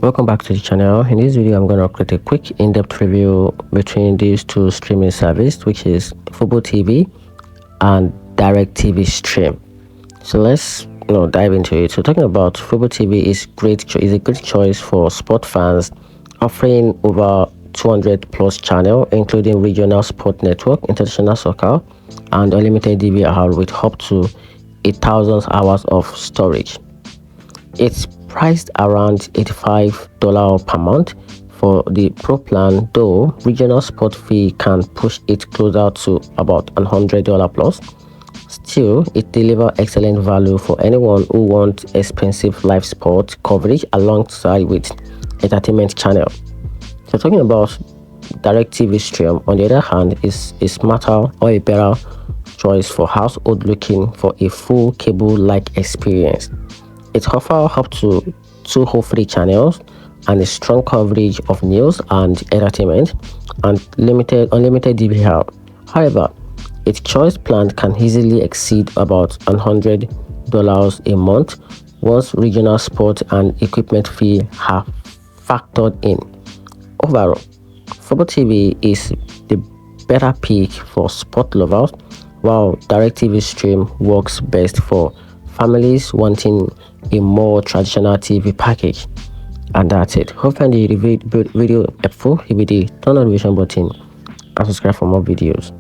Welcome back to the channel. In this video I'm going to create a quick in-depth review between these two streaming services, which is FuboTV and DIRECTV stream. So let's dive into it. So talking about FuboTV is a great choice for sport fans, offering over 200 plus channel including regional sport network, international soccer, and unlimited DVR with up to 1,000 hours of storage. It's priced around $85 per month for the pro plan, though regional sport fee can push it closer to about $100 plus. Still, it delivers excellent value for anyone who wants expensive live sport coverage alongside with entertainment channel. So talking about DIRECTV stream, on the other hand, is a smarter or a better choice for household looking for a full cable-like experience. It offers up to 2 whole free channels and a strong coverage of news and entertainment and unlimited DVR. However, its choice plan can easily exceed about $100 a month once regional sport and equipment fee are factored in. Overall, FuboTV is the better pick for sport lovers, while DIRECTV stream works best for families wanting a more traditional TV package. And that's it. Hope you find the video helpful. Hit the turn on notification button and subscribe for more videos.